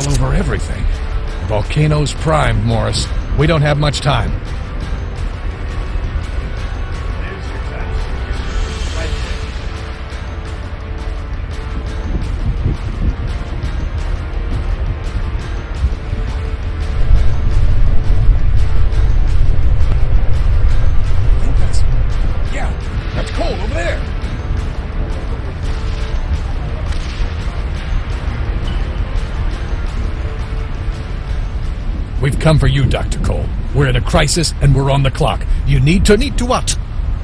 all over everything. Volcano's primed, Morris. We don't have much time. That's Cole over there. We've come for you, Dr. Cole. We're in a crisis, and we're on the clock. You need to what?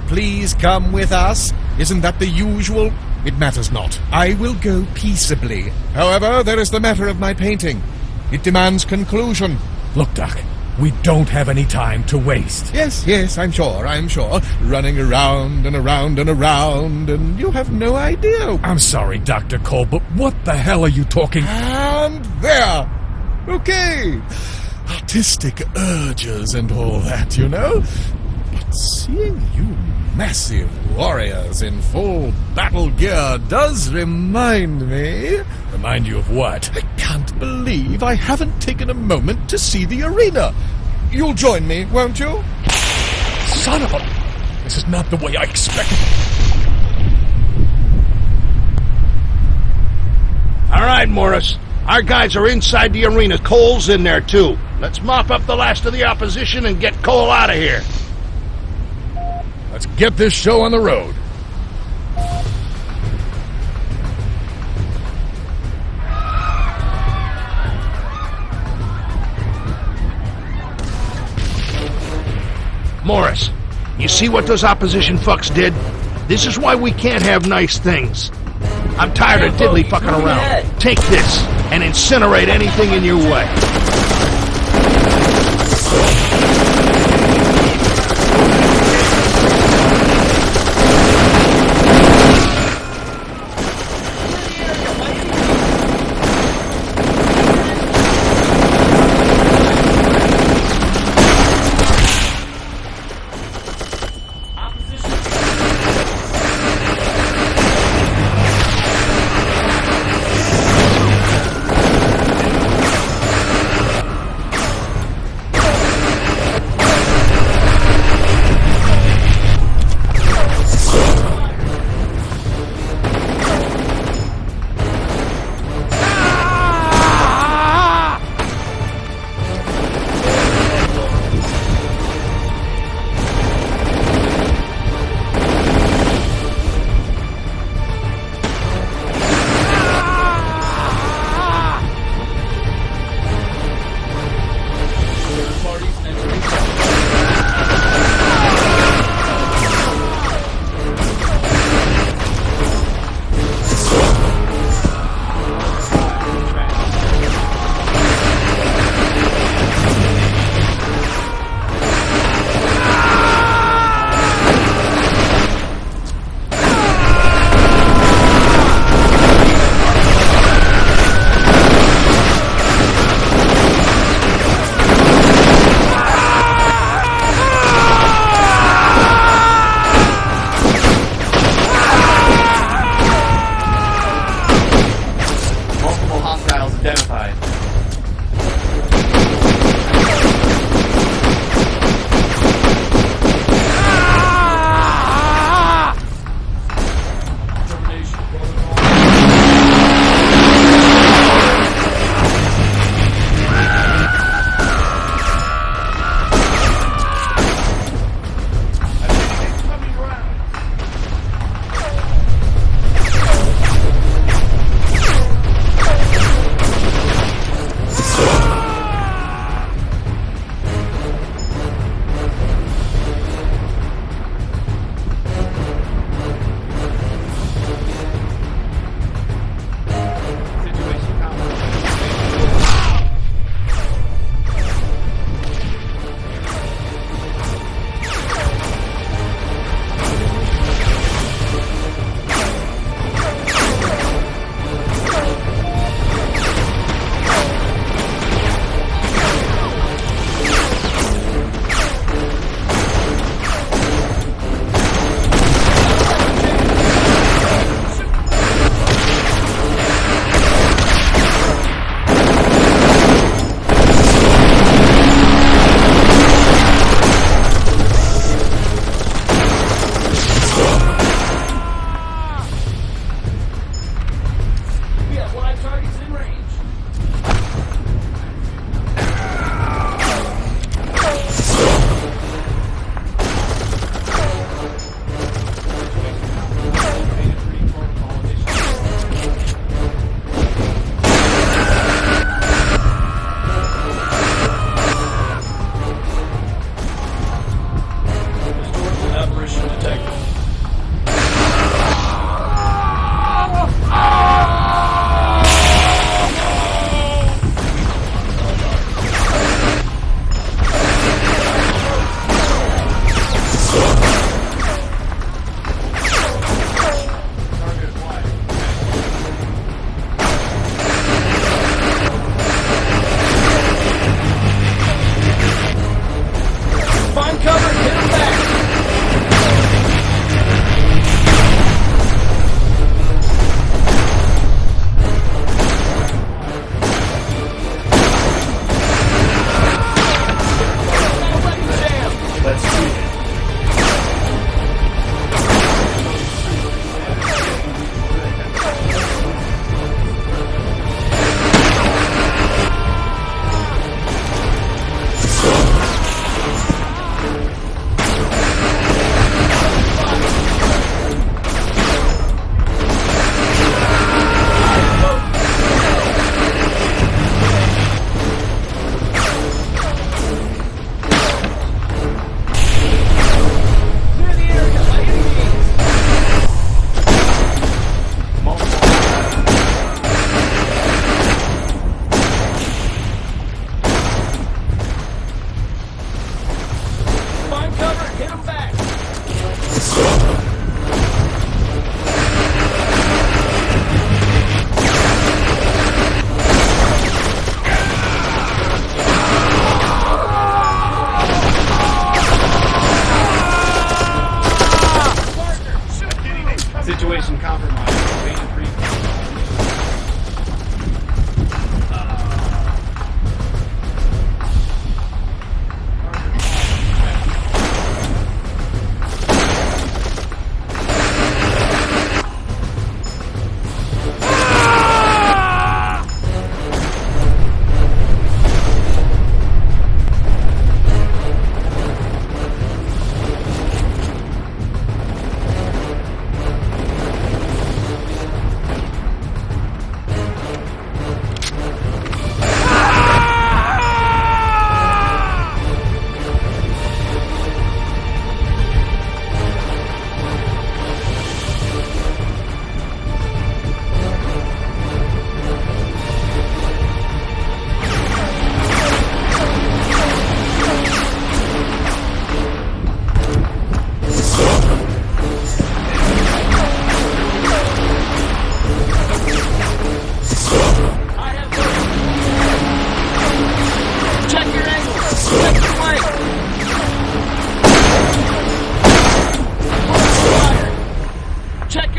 Please come with us. Isn't that the usual? It matters not. I will go peaceably. However, there is the matter of my painting. It demands conclusion. Look, Doc, we don't have any time to waste. Yes, I'm sure. Running around and around and around, and you have no idea. I'm sorry, Dr. Cole, but what the hell are you talking? And there! Okay. Artistic urges and all that, you know? But seeing you massive warriors in full battle gear does remind me... Remind you of what? I can't believe I haven't taken a moment to see the arena. You'll join me, won't you? Son of a... This is not the way I expected. All right, Morris. Our guys are inside the arena. Cole's in there, too. Let's mop up the last of the opposition and get Cole out of here. Let's get this show on the road. Morris, you see what those opposition fucks did? This is why we can't have nice things. I'm tired of diddly fucking around. Take this and incinerate anything in your way.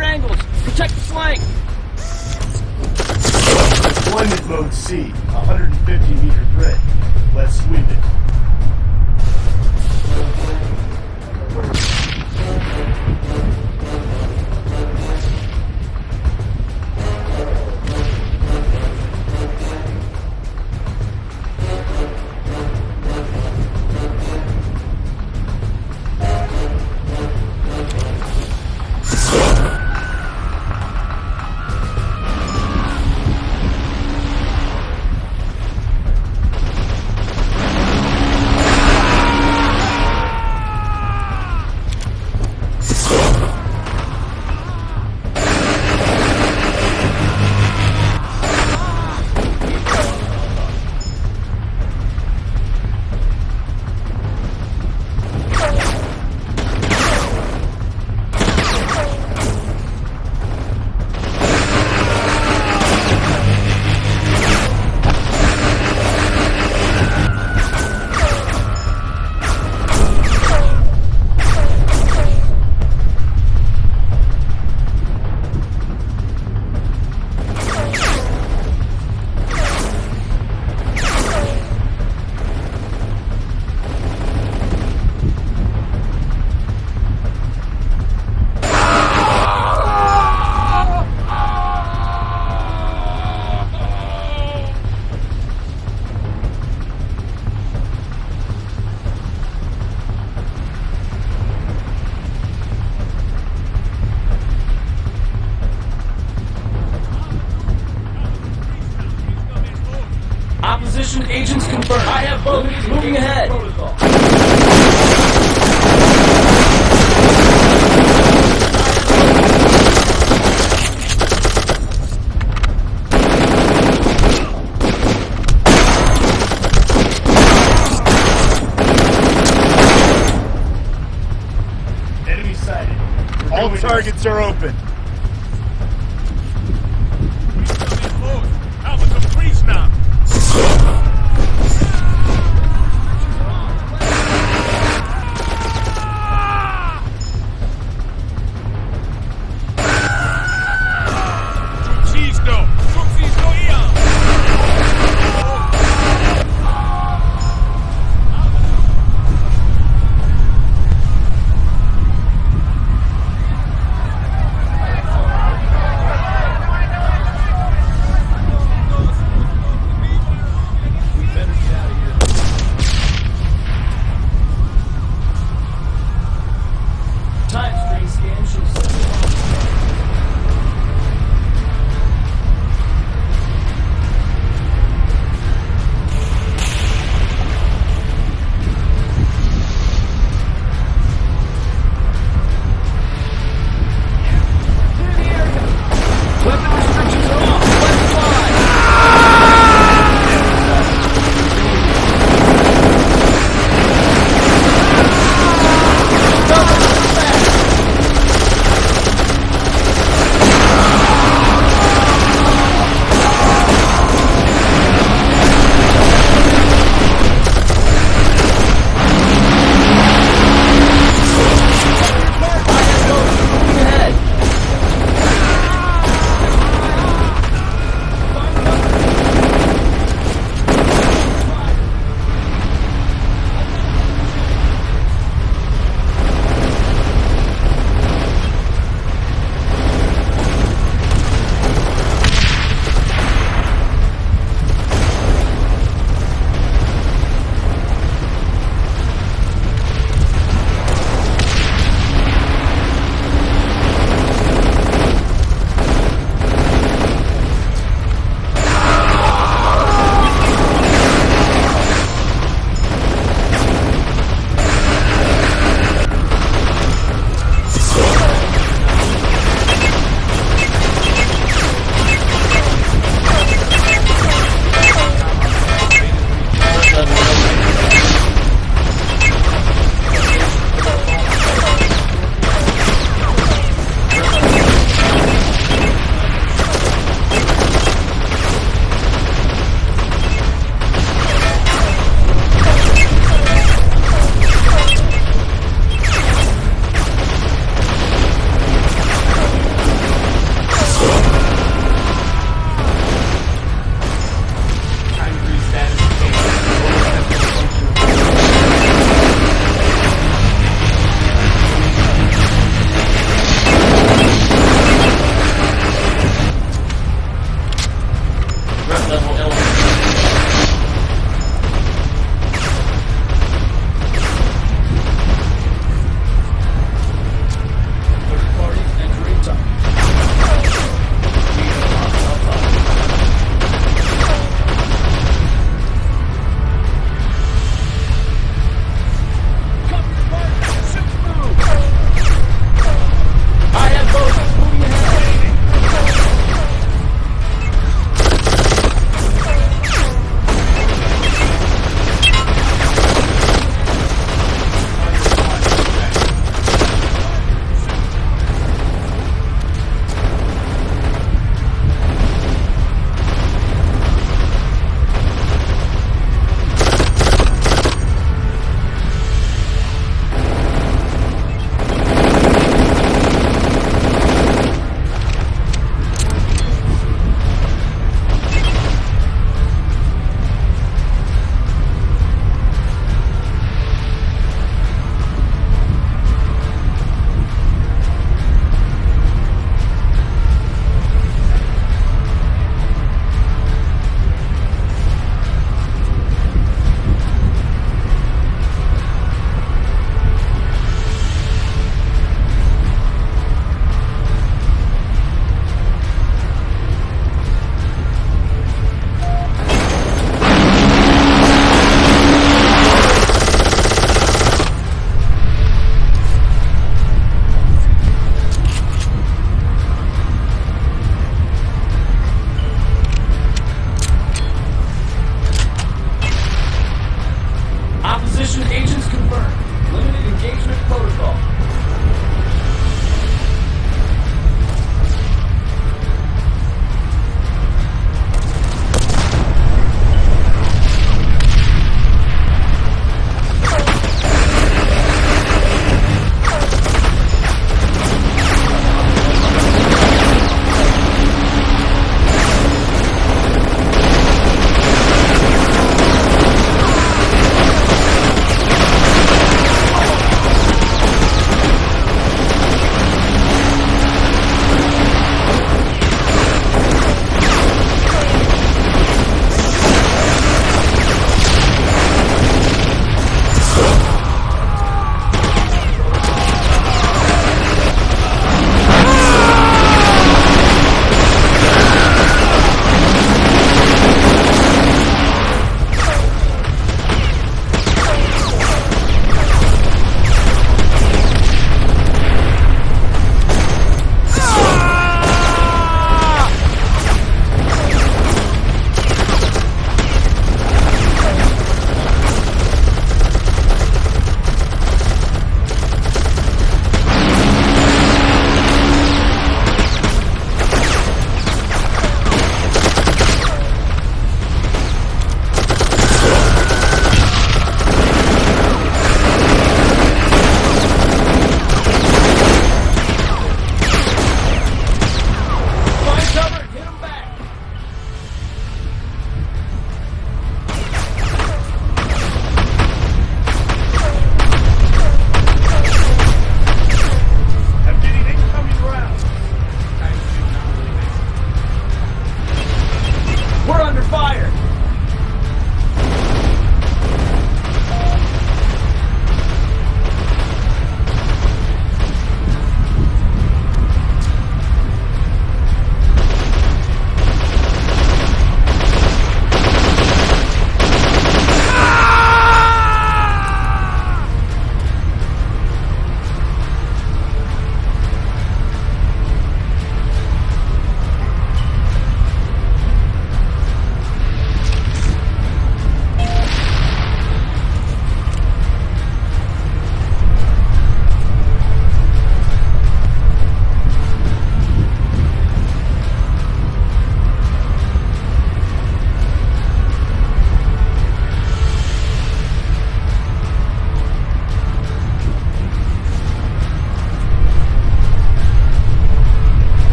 your angles. Protect the flank. Deployment mode C, 150-meter grid. Let's sweep it. Opposition agents confirmed. I have both. Moving ahead. Enemy sighted. All targets are open.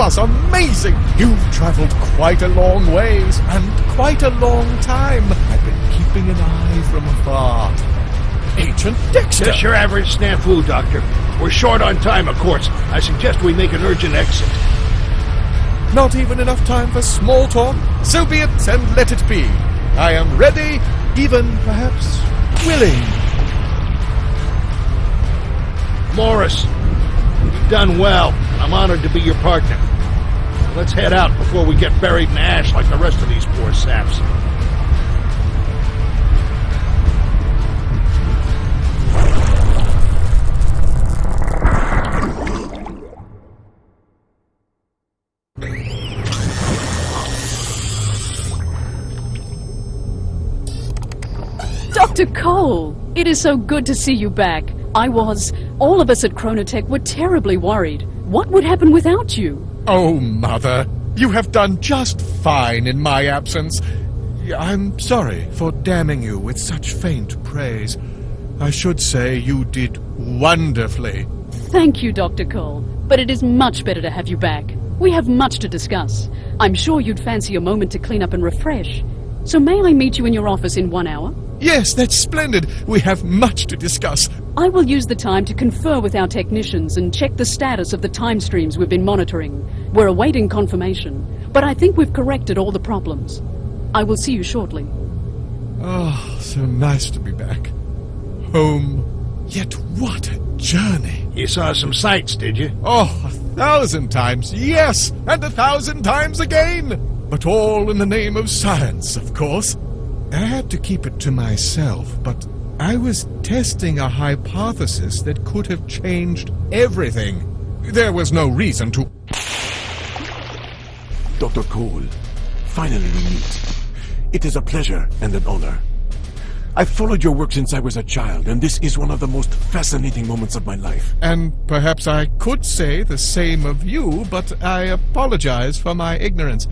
was amazing! You've traveled quite a long ways, and quite a long time. I've been keeping an eye from afar. Agent Dexter! Just your average snafu, Doctor. We're short on time, of course. I suggest we make an urgent exit. Not even enough time for small talk? So be it, and let it be. I am ready, even perhaps willing. Morris, you've done well. I'm honored to be your partner. Let's head out before we get buried in ash like the rest of these poor saps. Dr. Cole, it is so good to see you back. All of us at Chronotech were terribly worried. What would happen without you? Oh, Mother, you have done just fine in my absence. I'm sorry for damning you with such faint praise. I should say you did wonderfully. Thank you, Dr. Cole, but it is much better to have you back. We have much to discuss. I'm sure you'd fancy a moment to clean up and refresh. So may I meet you in your office in 1 hour? Yes, that's splendid. We have much to discuss. I will use the time to confer with our technicians and check the status of the time streams we've been monitoring. We're awaiting confirmation, but I think we've corrected all the problems. I will see you shortly. Oh, so nice to be back. Home. Yet what a journey. You saw some sights, did you? Oh, 1,000 times, yes, and 1,000 times again. But all in the name of science, of course. I had to keep it to myself, but I was testing a hypothesis that could have changed everything. There was no reason to... Dr. Cole, finally we meet. It is a pleasure and an honor. I've followed your work since I was a child, and this is one of the most fascinating moments of my life. And perhaps I could say the same of you, but I apologize for my ignorance.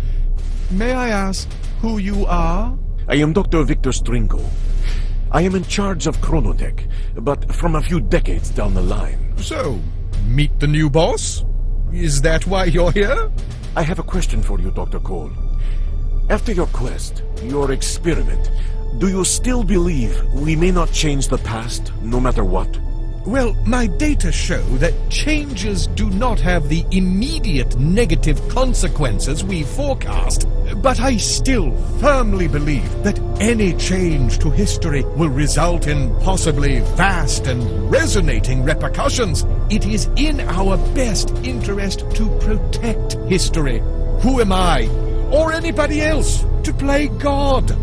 May I ask who you are? I am Dr. Victor Stringo. I am in charge of Chronotech, but from a few decades down the line. So, meet the new boss? Is that why you're here? I have a question for you, Dr. Cole. After your quest, your experiment, do you still believe we may not change the past, no matter what? Well, my data show that changes do not have the immediate negative consequences we forecast, but I still firmly believe that any change to history will result in possibly vast and resonating repercussions. It is in our best interest to protect history. Who am I, or anybody else, to play God?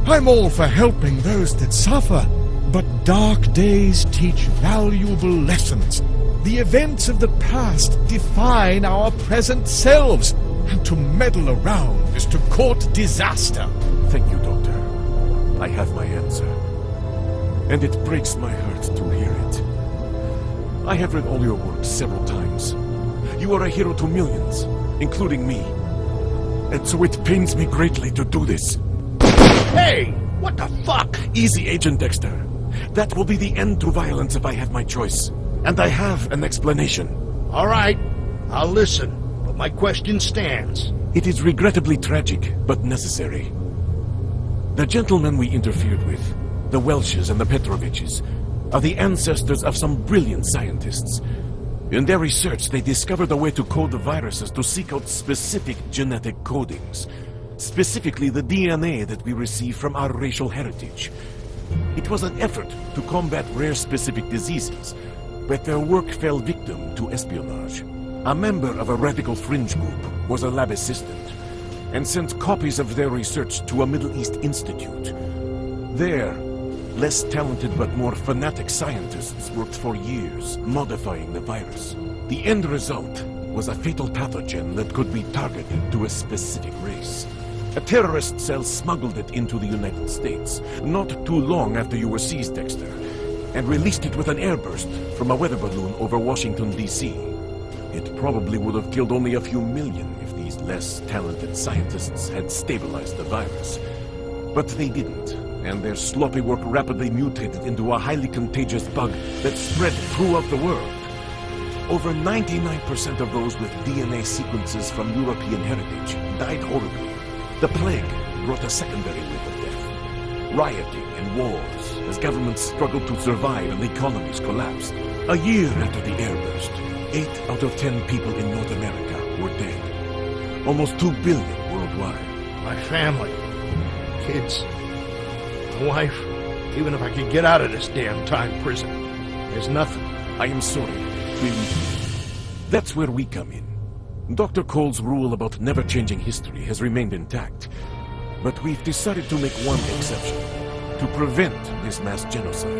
I'm all for helping those that suffer. But dark days teach valuable lessons. The events of the past define our present selves, and to meddle around is to court disaster. Thank you, Doctor. I have my answer. And it breaks my heart to hear it. I have read all your work several times. You are a hero to millions, including me. And so it pains me greatly to do this. Hey! What the fuck? Easy, Agent Dexter. That will be the end to violence if I have my choice. And I have an explanation. All right, I'll listen, but my question stands. It is regrettably tragic, but necessary. The gentlemen we interfered with, the Welshes and the Petroviches, are the ancestors of some brilliant scientists. In their research, they discovered a way to code the viruses to seek out specific genetic codings. Specifically the DNA that we receive from our racial heritage. It was an effort to combat rare specific diseases, but their work fell victim to espionage. A member of a radical fringe group was a lab assistant, and sent copies of their research to a Middle East institute. There, less talented but more fanatic scientists worked for years, modifying the virus. The end result was a fatal pathogen that could be targeted to a specific race. A terrorist cell smuggled it into the United States, not too long after you were seized, Dexter, and released it with an airburst from a weather balloon over Washington, D.C. It probably would have killed only a few million if these less talented scientists had stabilized the virus. But they didn't, and their sloppy work rapidly mutated into a highly contagious bug that spread throughout the world. over 99% of those with DNA sequences from European heritage died horribly. The plague brought a secondary wave of death. Rioting and wars as governments struggled to survive and economies collapsed. A year after the airburst, 8 out of 10 people in North America were dead. Almost 2 billion worldwide. My family, kids, my wife. Even if I could get out of this damn time prison, there's nothing. I am sorry. That's where we come in. Dr. Cole's rule about never changing history has remained intact. But we've decided to make one exception. To prevent this mass genocide.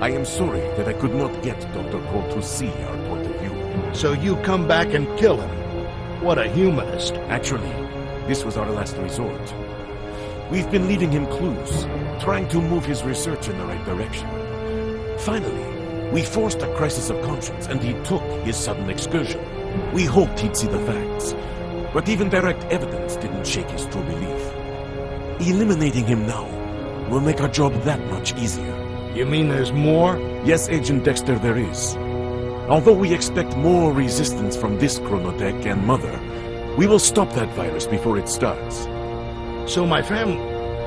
I am sorry that I could not get Dr. Cole to see our point of view. So you come back and kill him. What a humanist. Actually, this was our last resort. We've been leaving him clues, trying to move his research in the right direction. Finally, we forced a crisis of conscience and he took his sudden excursion. We hoped he'd see the facts, but even direct evidence didn't shake his true belief. Eliminating him now will make our job that much easier. You mean there's more? Yes, Agent Dexter, there is. Although we expect more resistance from this chronotech and Mother, we will stop that virus before it starts. So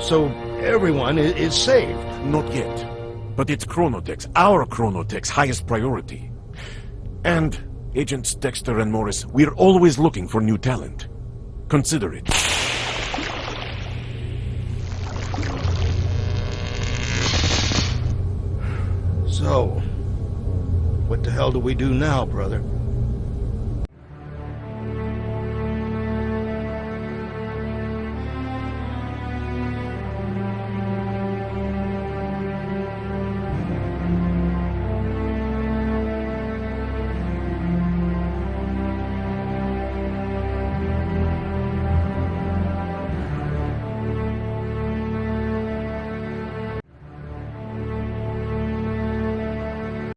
so everyone is saved? Not yet. But it's Chronotech's, our Chronotech's highest priority. And, Agents Dexter and Morris, we're always looking for new talent. Consider it. So, what the hell do we do now, brother?